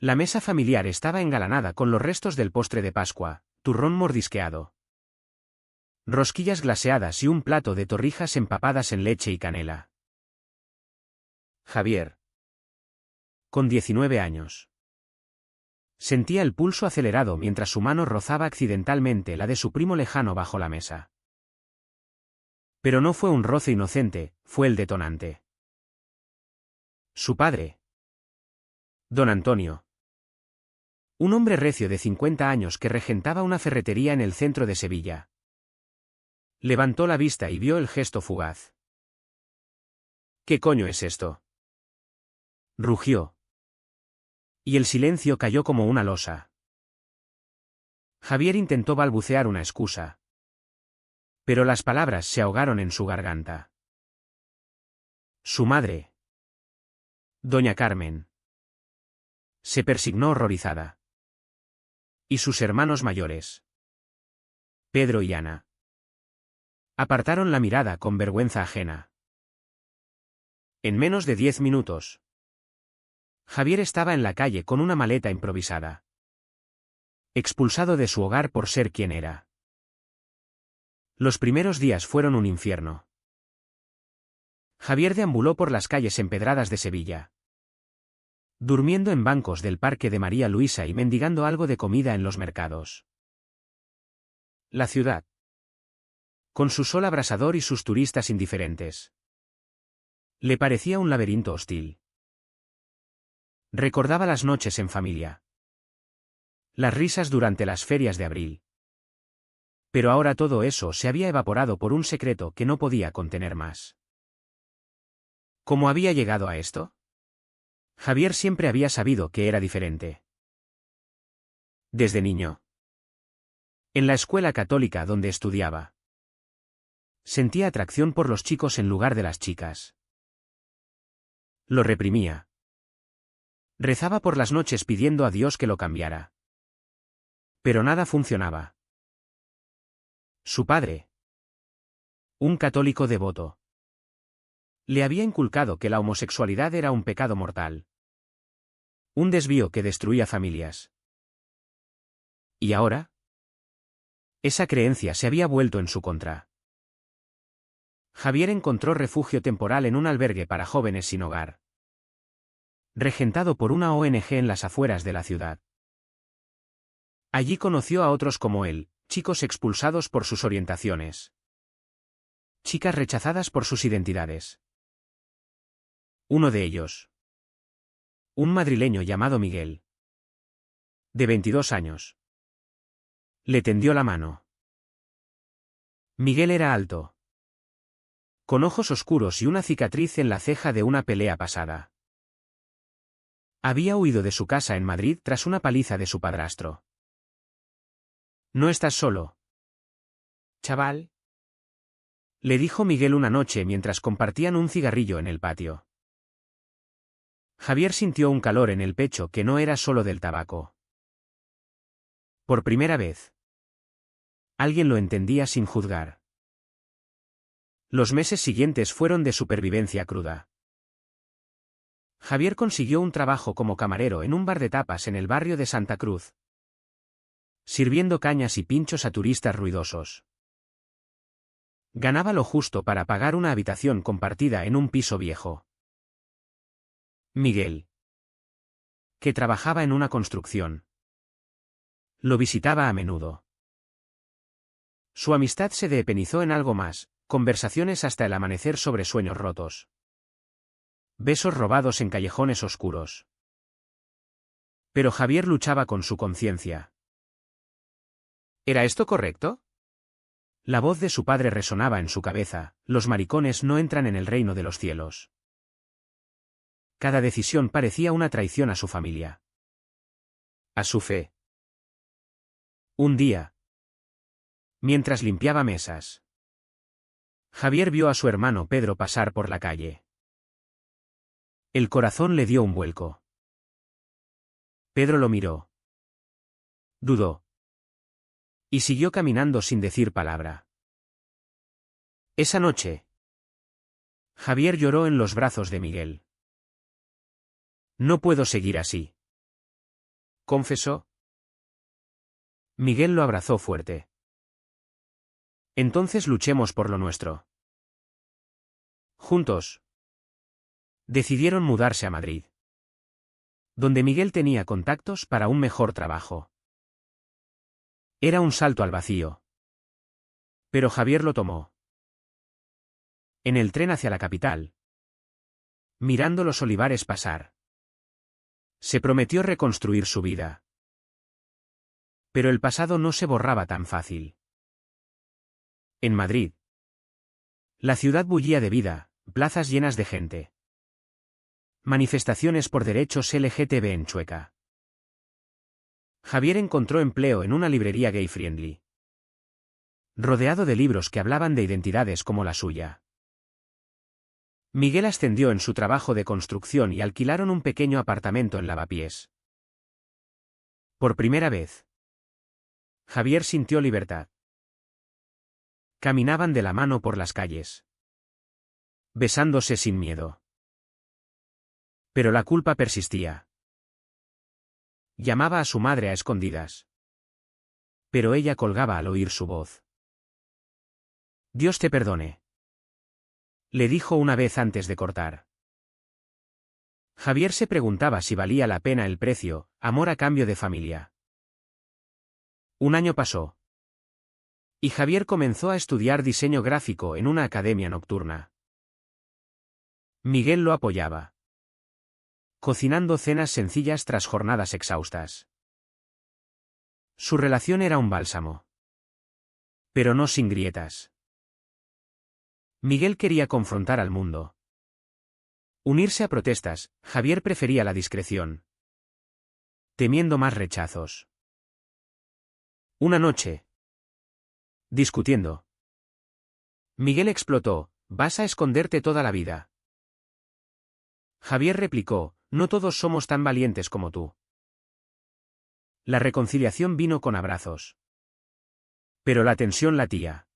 La mesa familiar estaba engalanada con los restos del postre de Pascua, turrón mordisqueado, rosquillas glaseadas y un plato de torrijas empapadas en leche y canela. Javier, con 19 años, sentía el pulso acelerado mientras su mano rozaba accidentalmente la de su primo lejano bajo la mesa. Pero no fue un roce inocente, fue el detonante. Su padre, don Antonio, un hombre recio de 50 años que regentaba una ferretería en el centro de Sevilla, levantó la vista y vio el gesto fugaz. ¿Qué coño es esto?, rugió. Y el silencio cayó como una losa. Javier intentó balbucear una excusa, pero las palabras se ahogaron en su garganta. Su madre, doña Carmen, se persignó horrorizada. Y sus hermanos mayores, Pedro y Ana, apartaron la mirada con vergüenza ajena. En menos de 10 minutos, Javier estaba en la calle con una maleta improvisada, expulsado de su hogar por ser quien era. Los primeros días fueron un infierno. Javier deambuló por las calles empedradas de Sevilla, durmiendo en bancos del Parque de María Luisa y mendigando algo de comida en los mercados. La ciudad, con su sol abrasador y sus turistas indiferentes, le parecía un laberinto hostil. Recordaba las noches en familia, las risas durante las ferias de abril. Pero ahora todo eso se había evaporado por un secreto que no podía contener más. ¿Cómo había llegado a esto? Javier siempre había sabido que era diferente. Desde niño, en la escuela católica donde estudiaba, sentía atracción por los chicos en lugar de las chicas. Lo reprimía. Rezaba por las noches pidiendo a Dios que lo cambiara. Pero nada funcionaba. Su padre, un católico devoto, le había inculcado que la homosexualidad era un pecado mortal, un desvío que destruía familias. ¿Y ahora? Esa creencia se había vuelto en su contra. Javier encontró refugio temporal en un albergue para jóvenes sin hogar, regentado por una ONG en las afueras de la ciudad. Allí conoció a otros como él, chicos expulsados por sus orientaciones, chicas rechazadas por sus identidades. Uno de ellos, un madrileño llamado Miguel, de 22 años, le tendió la mano. Miguel era alto, con ojos oscuros y una cicatriz en la ceja de una pelea pasada. Había huido de su casa en Madrid tras una paliza de su padrastro. «No estás solo, chaval», le dijo Miguel una noche mientras compartían un cigarrillo en el patio. Javier sintió un calor en el pecho que no era solo del tabaco. Por primera vez, alguien lo entendía sin juzgar. Los meses siguientes fueron de supervivencia cruda. Javier consiguió un trabajo como camarero en un bar de tapas en el barrio de Santa Cruz, sirviendo cañas y pinchos a turistas ruidosos. Ganaba lo justo para pagar una habitación compartida en un piso viejo. Miguel, que trabajaba en una construcción, lo visitaba a menudo. Su amistad se deepenizó en algo más, conversaciones hasta el amanecer sobre sueños rotos, besos robados en callejones oscuros. Pero Javier luchaba con su conciencia. ¿Era esto correcto? La voz de su padre resonaba en su cabeza: los maricones no entran en el reino de los cielos. Cada decisión parecía una traición a su familia, a su fe. Un día, mientras limpiaba mesas, Javier vio a su hermano Pedro pasar por la calle. El corazón le dio un vuelco. Pedro lo miró, dudó, y siguió caminando sin decir palabra. Esa noche, Javier lloró en los brazos de Miguel. «No puedo seguir así», confesó. Miguel lo abrazó fuerte. Entonces luchemos por lo nuestro. Juntos. Decidieron mudarse a Madrid, donde Miguel tenía contactos para un mejor trabajo. Era un salto al vacío. Pero Javier lo tomó. En el tren hacia la capital, mirando los olivares pasar, se prometió reconstruir su vida. Pero el pasado no se borraba tan fácil. En Madrid, la ciudad bullía de vida, plazas llenas de gente. Manifestaciones por derechos LGTB en Chueca. Javier encontró empleo en una librería gay-friendly, rodeado de libros que hablaban de identidades como la suya. Miguel ascendió en su trabajo de construcción y alquilaron un pequeño apartamento en Lavapiés. Por primera vez, Javier sintió libertad. Caminaban de la mano por las calles, besándose sin miedo. Pero la culpa persistía. Llamaba a su madre a escondidas, pero ella colgaba al oír su voz. Dios te perdone, le dijo una vez antes de cortar. Javier se preguntaba si valía la pena el precio, amor a cambio de familia. Un año pasó. Y Javier comenzó a estudiar diseño gráfico en una academia nocturna. Miguel lo apoyaba, cocinando cenas sencillas tras jornadas exhaustas. Su relación era un bálsamo, pero no sin grietas. Miguel quería confrontar al mundo, unirse a protestas. Javier prefería la discreción, temiendo más rechazos. Una noche, discutiendo, Miguel explotó: «¿Vas a esconderte toda la vida?». Javier replicó: «No todos somos tan valientes como tú». La reconciliación vino con abrazos, pero la tensión latía.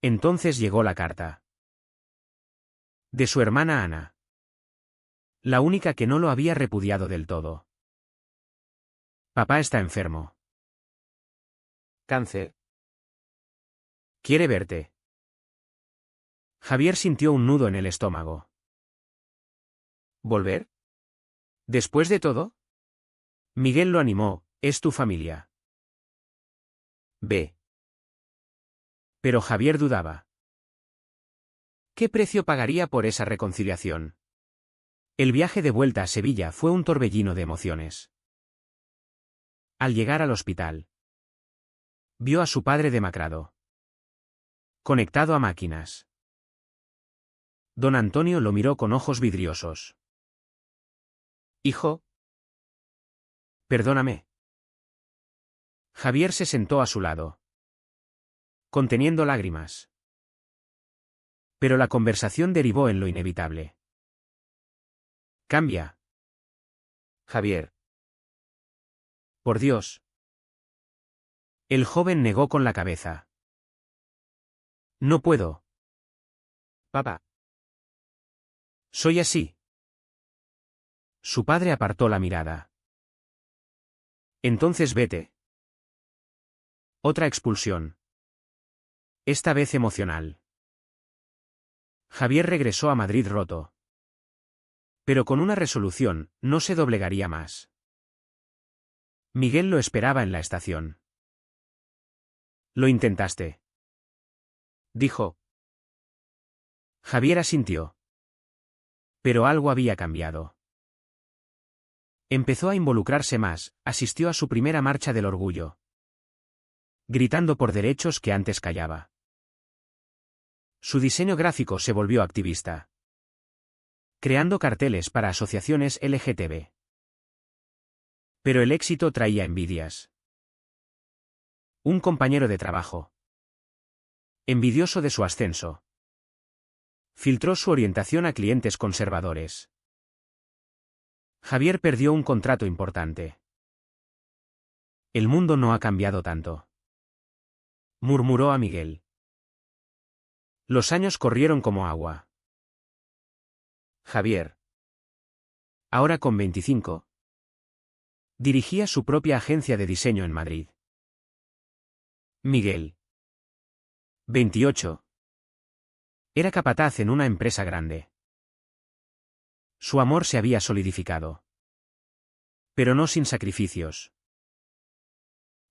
Entonces llegó la carta de su hermana Ana, la única que no lo había repudiado del todo. Papá está enfermo. Cáncer. Quiere verte. Javier sintió un nudo en el estómago. ¿Volver? ¿Después de todo? Miguel lo animó: «Es tu familia. Ve». Pero Javier dudaba. ¿Qué precio pagaría por esa reconciliación? El viaje de vuelta a Sevilla fue un torbellino de emociones. Al llegar al hospital, vio a su padre demacrado, conectado a máquinas. Don Antonio lo miró con ojos vidriosos. «Hijo, perdóname». Javier se sentó a su lado, conteniendo lágrimas. Pero la conversación derivó en lo inevitable. «Cambia, Javier. Por Dios». El joven negó con la cabeza. «No puedo. Papá. Soy así». Su padre apartó la mirada. «Entonces vete». Otra expulsión. Esta vez emocional. Javier regresó a Madrid roto, pero con una resolución: no se doblegaría más. Miguel lo esperaba en la estación. «Lo intentaste», dijo. Javier asintió. Pero algo había cambiado. Empezó a involucrarse más, asistió a su primera marcha del orgullo, gritando por derechos que antes callaba. Su diseño gráfico se volvió activista, creando carteles para asociaciones LGTB. Pero el éxito traía envidias. Un compañero de trabajo, envidioso de su ascenso, filtró su orientación a clientes conservadores. Javier perdió un contrato importante. «El mundo no ha cambiado tanto», murmuró a Miguel. Los años corrieron como agua. Javier, ahora con 25, Dirigía su propia agencia de diseño en Madrid. Miguel. 28. Era capataz en una empresa grande. Su amor se había solidificado. Pero no sin sacrificios.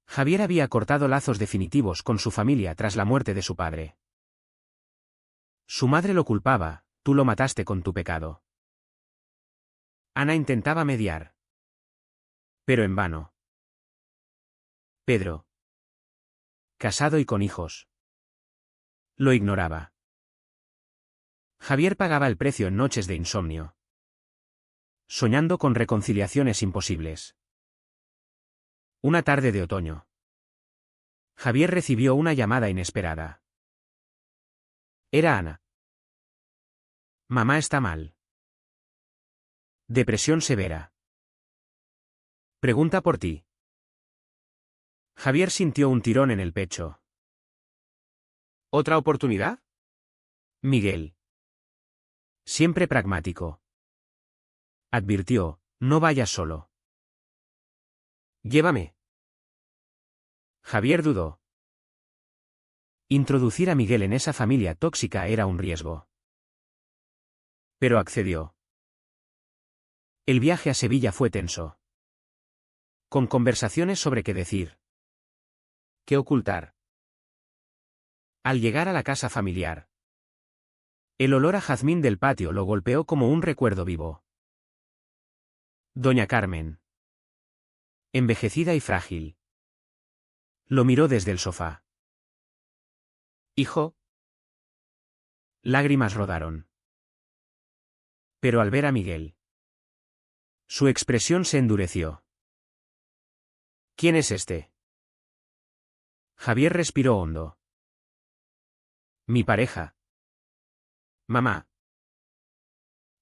Javier había cortado lazos definitivos con su familia tras la muerte de su padre. Su madre lo culpaba, tú lo mataste con tu pecado. Ana intentaba mediar. Pero en vano. Pedro, casado y con hijos, lo ignoraba. Javier pagaba el precio en noches de insomnio, soñando con reconciliaciones imposibles. Una tarde de otoño, Javier recibió una llamada inesperada. Era Ana. Mamá está mal. Depresión severa. Pregunta por ti. Javier sintió un tirón en el pecho. ¿Otra oportunidad? Miguel. Siempre pragmático. Advirtió, no vayas solo. Llévame. Javier dudó. Introducir a Miguel en esa familia tóxica era un riesgo. Pero accedió. El viaje a Sevilla fue tenso. Con conversaciones sobre qué decir. ¿Qué ocultar? Al llegar a la casa familiar, el olor a jazmín del patio lo golpeó como un recuerdo vivo. Doña Carmen. Envejecida y frágil. Lo miró desde el sofá. Hijo. Lágrimas rodaron. Pero al ver a Miguel, su expresión se endureció. ¿Quién es este? Javier respiró hondo. Mi pareja. Mamá.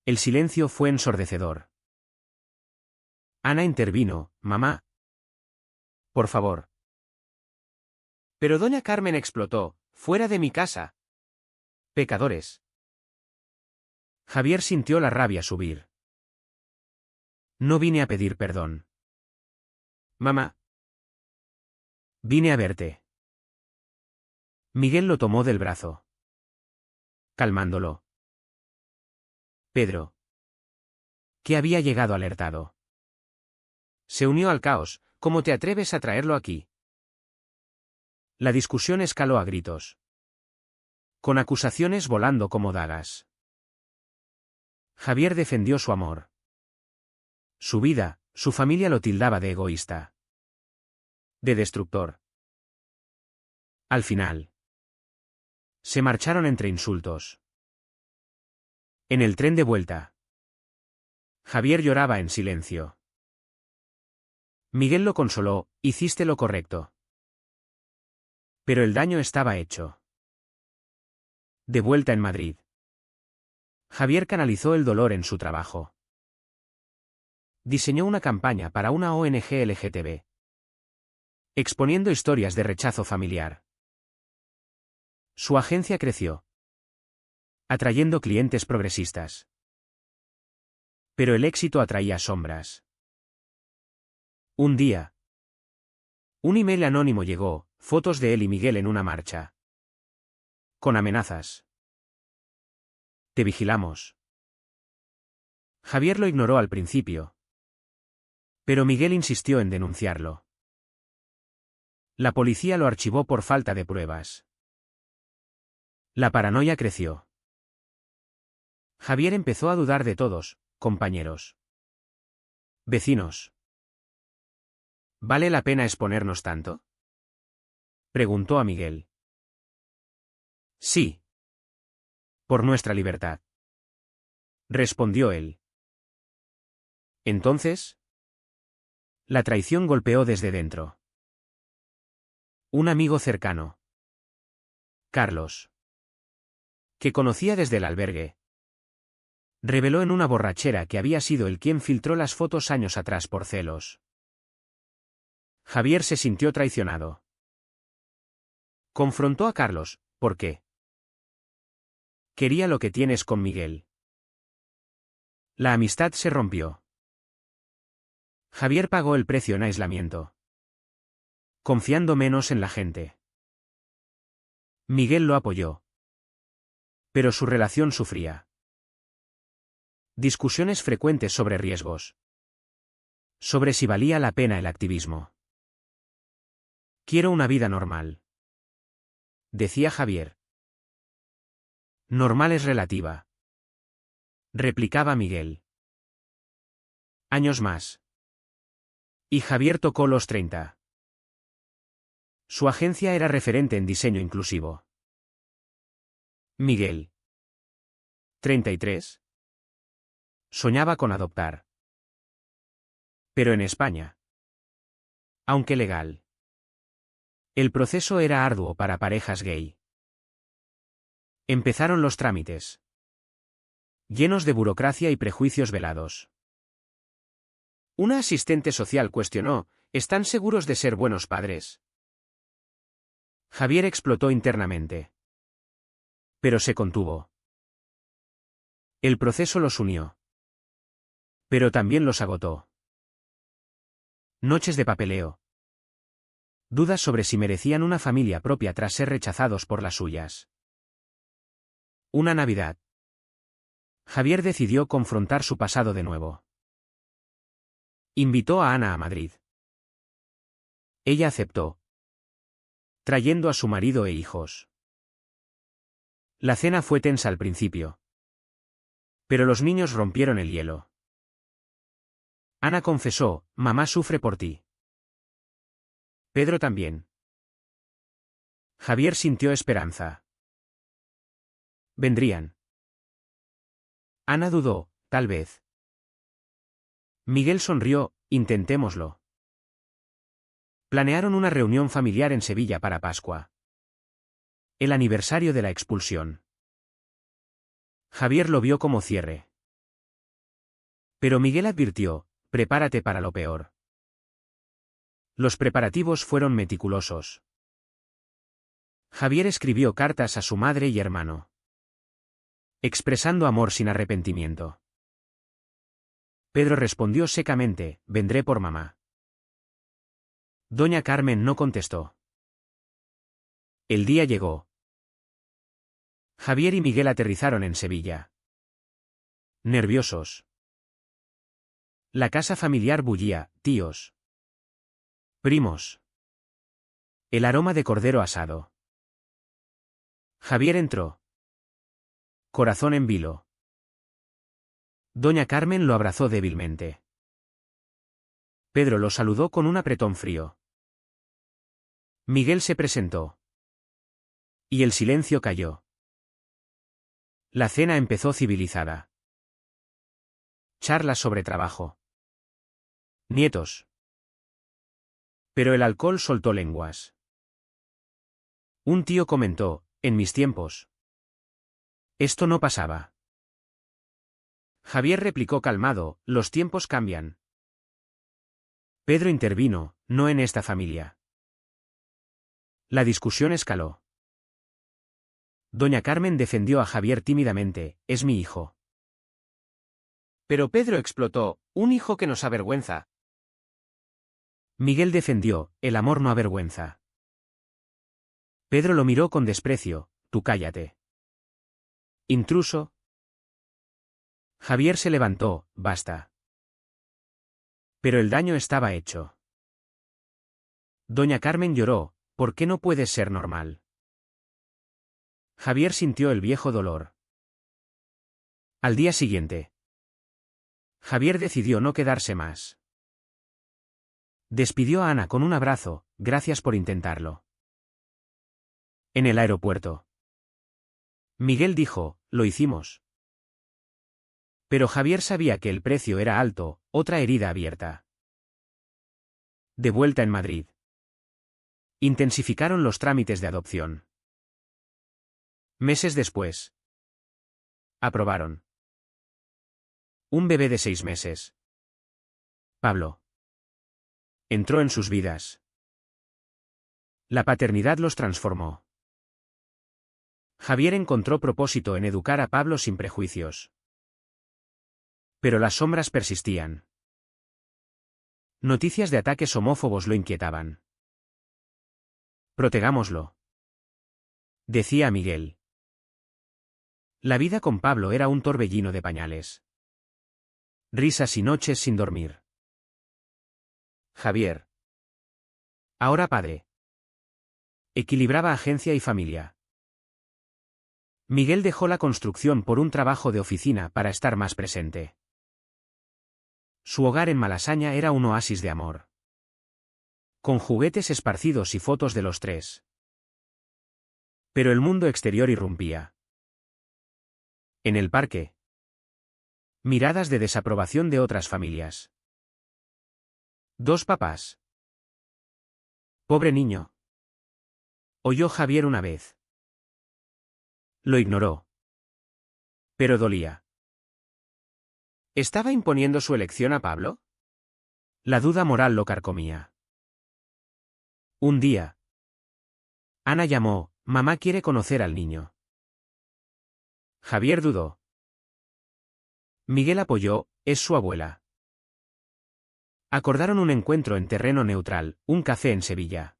El silencio fue ensordecedor. Ana intervino, mamá. Por favor. Pero doña Carmen explotó, fuera de mi casa. Pecadores. Javier sintió la rabia subir. No vine a pedir perdón. Mamá. Vine a verte. Miguel lo tomó del brazo, calmándolo. Pedro, que había llegado alertado, se unió al caos. ¿Cómo te atreves a traerlo aquí? La discusión escaló a gritos, con acusaciones volando como dagas. Javier defendió su amor. Su vida, su familia lo tildaba de egoísta, de destructor. Al final, se marcharon entre insultos. En el tren de vuelta, Javier lloraba en silencio. Miguel lo consoló, hiciste lo correcto. Pero el daño estaba hecho. De vuelta en Madrid, Javier canalizó el dolor en su trabajo. Diseñó una campaña para una ONG LGTB, exponiendo historias de rechazo familiar. Su agencia creció, atrayendo clientes progresistas. Pero el éxito atraía sombras. Un día, un email anónimo llegó, fotos de él y Miguel en una marcha. Con amenazas. Te vigilamos. Javier lo ignoró al principio. Pero Miguel insistió en denunciarlo. La policía lo archivó por falta de pruebas. La paranoia creció. Javier empezó a dudar de todos, compañeros. Vecinos. ¿Vale la pena exponernos tanto? Preguntó a Miguel. Sí. Por nuestra libertad. Respondió él. Entonces, la traición golpeó desde dentro. Un amigo cercano. Carlos. Que conocía desde el albergue. Reveló en una borrachera que había sido él quien filtró las fotos años atrás por celos. Javier se sintió traicionado. Confrontó a Carlos, ¿por qué? Quería lo que tienes con Miguel. La amistad se rompió. Javier pagó el precio en aislamiento, confiando menos en la gente. Miguel lo apoyó. Pero su relación sufría. Discusiones frecuentes sobre riesgos. Sobre si valía la pena el activismo. Quiero una vida normal, decía Javier. Normal es relativa, replicaba Miguel. Años más. Y Javier tocó los 30. Su agencia era referente en diseño inclusivo. Miguel, 33. Soñaba con adoptar. Pero en España. Aunque legal. El proceso era arduo para parejas gay. Empezaron los trámites. Llenos de burocracia y prejuicios velados. Una asistente social cuestionó: ¿están seguros de ser buenos padres? Javier explotó internamente. Pero se contuvo. El proceso los unió. Pero también los agotó. Noches de papeleo. Dudas sobre si merecían una familia propia tras ser rechazados por las suyas. Una Navidad. Javier decidió confrontar su pasado de nuevo. Invitó a Ana a Madrid. Ella aceptó, trayendo a su marido e hijos. La cena fue tensa al principio. Pero los niños rompieron el hielo. Ana confesó: mamá sufre por ti. Pedro también. Javier sintió esperanza. Vendrían. Ana dudó: tal vez. Miguel sonrió: intentémoslo. Planearon una reunión familiar en Sevilla para Pascua. El aniversario de la expulsión. Javier lo vio como cierre. Pero Miguel advirtió: prepárate para lo peor. Los preparativos fueron meticulosos. Javier escribió cartas a su madre y hermano, expresando amor sin arrepentimiento. Pedro respondió secamente: vendré por mamá. Doña Carmen no contestó. El día llegó. Javier y Miguel aterrizaron en Sevilla. Nerviosos. La casa familiar bullía: tíos, primos. El aroma de cordero asado. Javier entró. Corazón en vilo. Doña Carmen lo abrazó débilmente. Pedro lo saludó con un apretón frío. Miguel se presentó. Y el silencio cayó. La cena empezó civilizada. Charlas sobre trabajo. Nietos. Pero el alcohol soltó lenguas. Un tío comentó: en mis tiempos. Esto no pasaba. Javier replicó calmado: los tiempos cambian. Pedro intervino: no en esta familia. La discusión escaló. Doña Carmen defendió a Javier tímidamente: es mi hijo. Pero Pedro explotó: un hijo que nos avergüenza. Miguel defendió: el amor no avergüenza. Pedro lo miró con desprecio: tú cállate. Intruso. Javier se levantó: basta. Pero el daño estaba hecho. Doña Carmen lloró: ¿por qué no puedes ser normal? Javier sintió el viejo dolor. Al día siguiente, Javier decidió no quedarse más. Despidió a Ana con un abrazo: gracias por intentarlo. En el aeropuerto, Miguel dijo: lo hicimos. Pero Javier sabía que el precio era alto: otra herida abierta. De vuelta en Madrid, intensificaron los trámites de adopción. Meses después, aprobaron. Un bebé de 6 meses. Pablo. Entró en sus vidas. La paternidad los transformó. Javier encontró propósito en educar a Pablo sin prejuicios. Pero las sombras persistían. Noticias de ataques homófobos lo inquietaban. Protegámoslo, decía Miguel. La vida con Pablo era un torbellino de pañales. Risas y noches sin dormir. Javier, ahora padre, equilibraba agencia y familia. Miguel dejó la construcción por un trabajo de oficina para estar más presente. Su hogar en Malasaña era un oasis de amor, con juguetes esparcidos y fotos de los tres. Pero el mundo exterior irrumpía. En el parque, miradas de desaprobación de otras familias. Dos papás. Pobre niño, oyó Javier una vez. Lo ignoró. Pero dolía. ¿Estaba imponiendo su elección a Pablo? La duda moral lo carcomía. Un día, Ana llamó: mamá quiere conocer al niño. Javier dudó. Miguel apoyó: es su abuela. Acordaron un encuentro en terreno neutral, un café en Sevilla.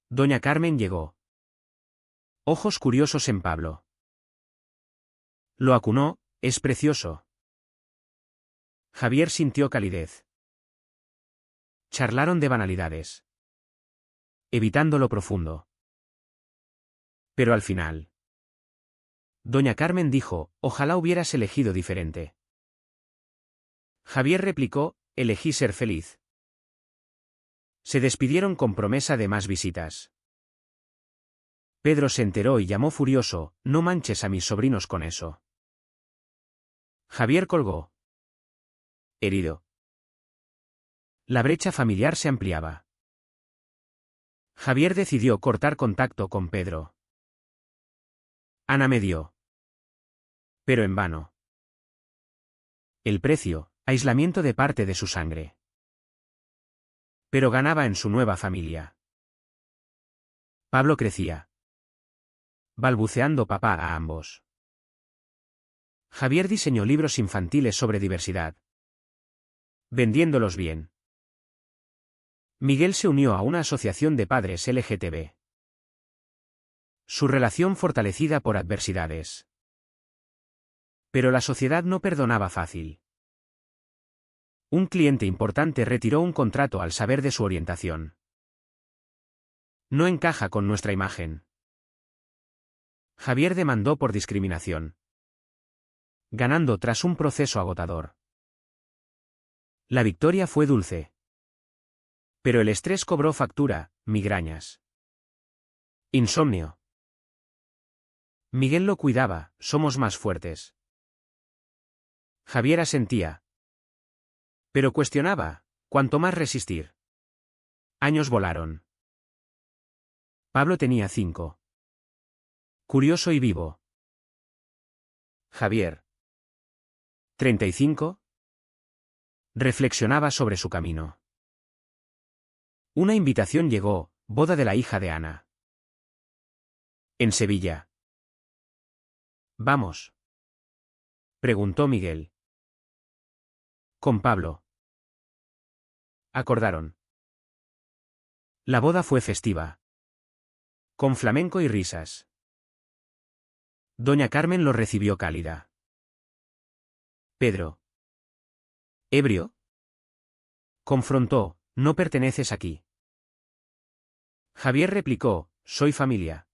Doña Carmen llegó. Ojos curiosos en Pablo. Lo acunó: es precioso. Javier sintió calidez. Charlaron de banalidades, evitando lo profundo. Pero al final, doña Carmen dijo: ojalá hubieras elegido diferente. Javier replicó: elegí ser feliz. Se despidieron con promesa de más visitas. Pedro se enteró y llamó furioso: no manches a mis sobrinos con eso. Javier colgó. Herido. La brecha familiar se ampliaba. Javier decidió cortar contacto con Pedro. Ana medió. Pero en vano. El precio: aislamiento de parte de su sangre. Pero ganaba en su nueva familia. Pablo crecía, balbuceando papá a ambos. Javier diseñó libros infantiles sobre diversidad, vendiéndolos bien. Miguel se unió a una asociación de padres LGTB. Su relación fortalecida por adversidades. Pero la sociedad no perdonaba fácil. Un cliente importante retiró un contrato al saber de su orientación. No encaja con nuestra imagen. Javier demandó por discriminación, ganando tras un proceso agotador. La victoria fue dulce. Pero el estrés cobró factura: migrañas, insomnio. Miguel lo cuidaba: somos más fuertes. Javier asentía. Pero cuestionaba: ¿cuánto más resistir? Años volaron. Pablo tenía 5. Curioso y vivo. Javier, 35, reflexionaba sobre su camino. Una invitación llegó: boda de la hija de Ana. En Sevilla. ¿Vamos?, preguntó Miguel. Con Pablo. Acordaron. La boda fue festiva, con flamenco y risas. Doña Carmen lo recibió cálida. Pedro, ebrio, confrontó: no perteneces aquí. Javier replicó: soy familia.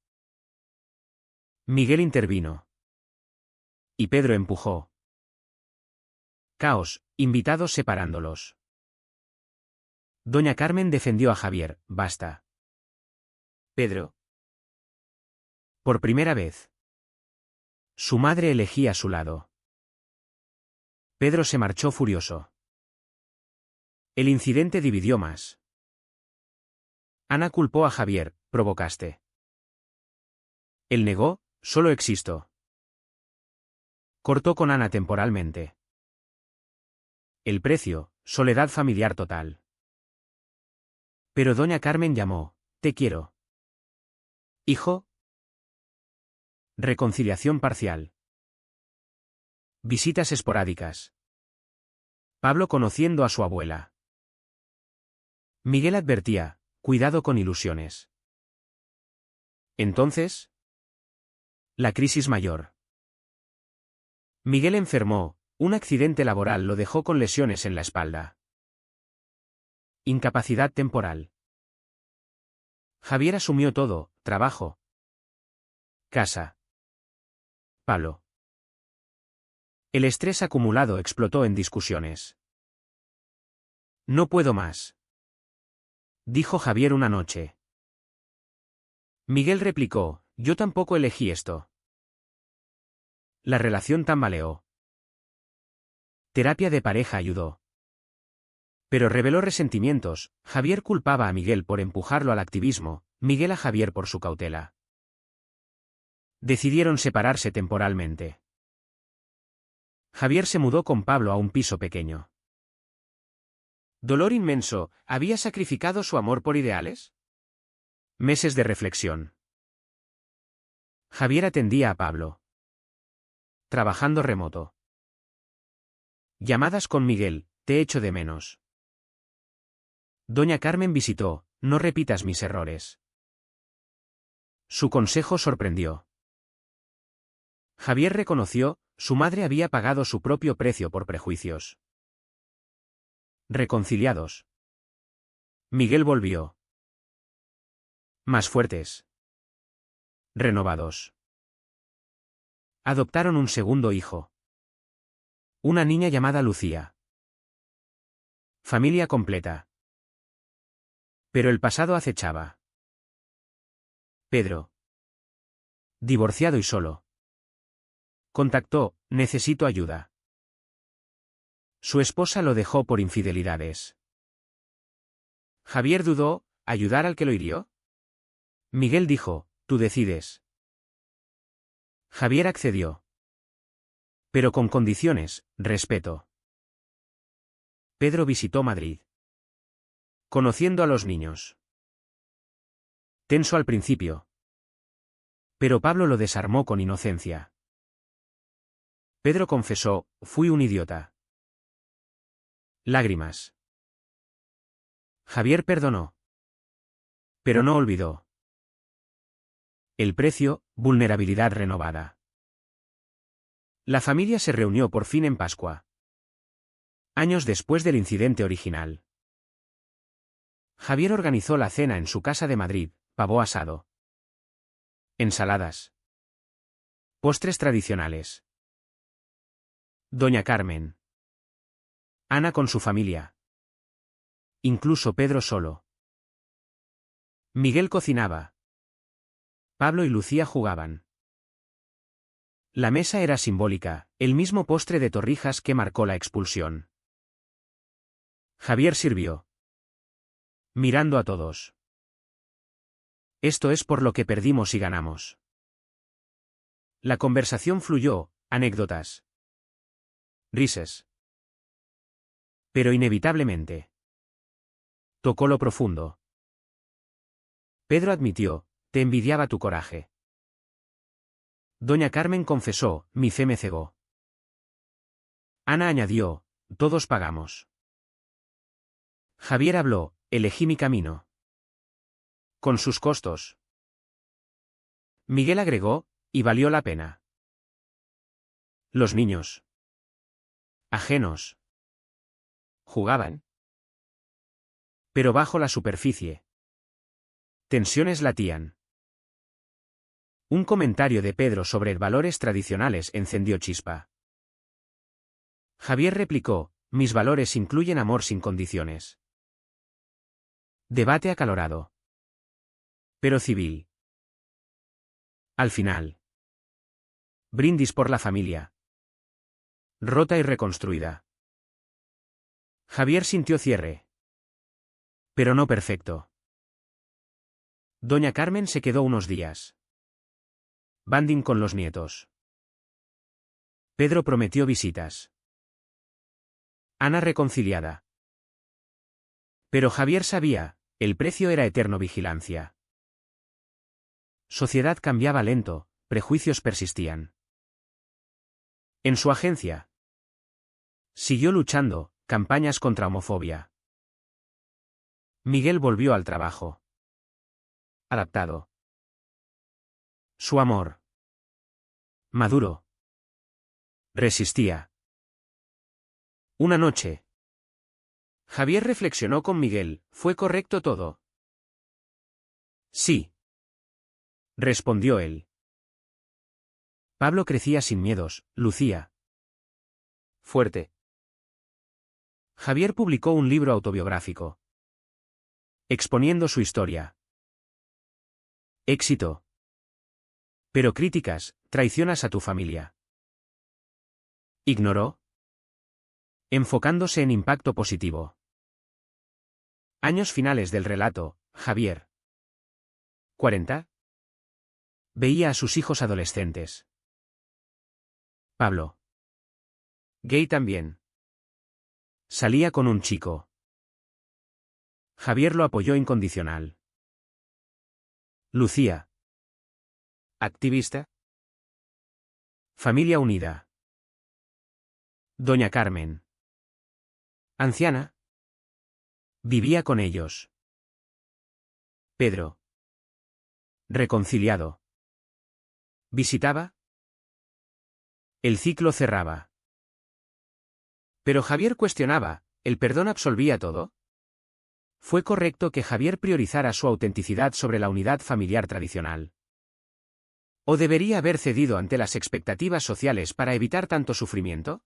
Miguel intervino. Y Pedro empujó. Caos, invitados separándolos. Doña Carmen defendió a Javier: basta. Pedro. Por primera vez. Su madre elegía a su lado. Pedro se marchó furioso. El incidente dividió más. Ana culpó a Javier: provocaste. Él negó: solo existo. Cortó con Ana temporalmente. El precio: soledad familiar total. Pero doña Carmen llamó: te quiero. Hijo. Reconciliación parcial. Visitas esporádicas. Pablo conociendo a su abuela. Miguel advertía, cuidado con ilusiones. Entonces, la crisis mayor. Miguel enfermó, un accidente laboral lo dejó con lesiones en la espalda. Incapacidad temporal. Javier asumió todo, trabajo, casa, Pablo. El estrés acumulado explotó en discusiones. No puedo más, dijo Javier una noche. Miguel replicó, yo tampoco elegí esto. La relación tambaleó. Terapia de pareja ayudó. Pero reveló resentimientos, Javier culpaba a Miguel por empujarlo al activismo, Miguel a Javier por su cautela. Decidieron separarse temporalmente. Javier se mudó con Pablo a un piso pequeño. Dolor inmenso, ¿había sacrificado su amor por ideales? Meses de reflexión. Javier atendía a Pablo. Trabajando remoto. Llamadas con Miguel, te echo de menos. Doña Carmen visitó, no repitas mis errores. Su consejo sorprendió. Javier reconoció, su madre había pagado su propio precio por prejuicios. Reconciliados. Miguel volvió. Más fuertes. Renovados. Adoptaron un segundo hijo. Una niña llamada Lucía. Familia completa. Pero el pasado acechaba. Pedro. Divorciado y solo. Contactó, necesito ayuda. Su esposa lo dejó por infidelidades. Javier dudó, ¿ayudar al que lo hirió? Miguel dijo, tú decides. Javier accedió. Pero con condiciones, respeto. Pedro visitó Madrid. Conociendo a los niños. Tenso al principio. Pero Pablo lo desarmó con inocencia. Pedro confesó, fui un idiota. Lágrimas. Javier perdonó. Pero no olvidó. El precio, vulnerabilidad renovada. La familia se reunió por fin en Pascua. Años después del incidente original. Javier organizó la cena en su casa de Madrid, pavo asado. Ensaladas. Postres tradicionales. Doña Carmen. Ana con su familia. Incluso Pedro solo. Miguel cocinaba. Pablo y Lucía jugaban. La mesa era simbólica, el mismo postre de torrijas que marcó la expulsión. Javier sirvió. Mirando a todos. Esto es por lo que perdimos y ganamos. La conversación fluyó, anécdotas. Risas. Pero inevitablemente. Tocó lo profundo. Pedro admitió, te envidiaba tu coraje. Doña Carmen confesó, mi fe me cegó. Ana añadió, todos pagamos. Javier habló, elegí mi camino. Con sus costos. Miguel agregó, y valió la pena. Los niños. Ajenos. Jugaban. Pero bajo la superficie. Tensiones latían. Un comentario de Pedro sobre valores tradicionales encendió chispa. Javier replicó, mis valores incluyen amor sin condiciones. Debate acalorado. Pero civil. Al final. Brindis por la familia. Rota y reconstruida. Javier sintió cierre. Pero no perfecto. Doña Carmen se quedó unos días. Banding con los nietos. Pedro prometió visitas. Ana reconciliada. Pero Javier sabía, el precio era eterno vigilancia. Sociedad cambiaba lento, prejuicios persistían. En su agencia. Siguió luchando, campañas contra homofobia. Miguel volvió al trabajo. Adaptado. Su amor. Maduro. Resistía. Una noche. Javier reflexionó con Miguel, ¿fue correcto todo? Sí. Respondió él. Pablo crecía sin miedos, Lucía. Fuerte. Javier publicó un libro autobiográfico. Exponiendo su historia. Éxito. Pero críticas, traicionas a tu familia. Ignoró. Enfocándose en impacto positivo. Años finales del relato, Javier. 40. Veía a sus hijos adolescentes. Pablo. Gay también. Salía con un chico. Javier lo apoyó incondicional. Lucía. Activista. Familia unida. Doña Carmen. Anciana. Vivía con ellos. Pedro. Reconciliado. Visitaba. El ciclo cerraba. Pero Javier cuestionaba, ¿el perdón absolvía todo? Fue correcto que Javier priorizara su autenticidad sobre la unidad familiar tradicional. ¿O debería haber cedido ante las expectativas sociales para evitar tanto sufrimiento?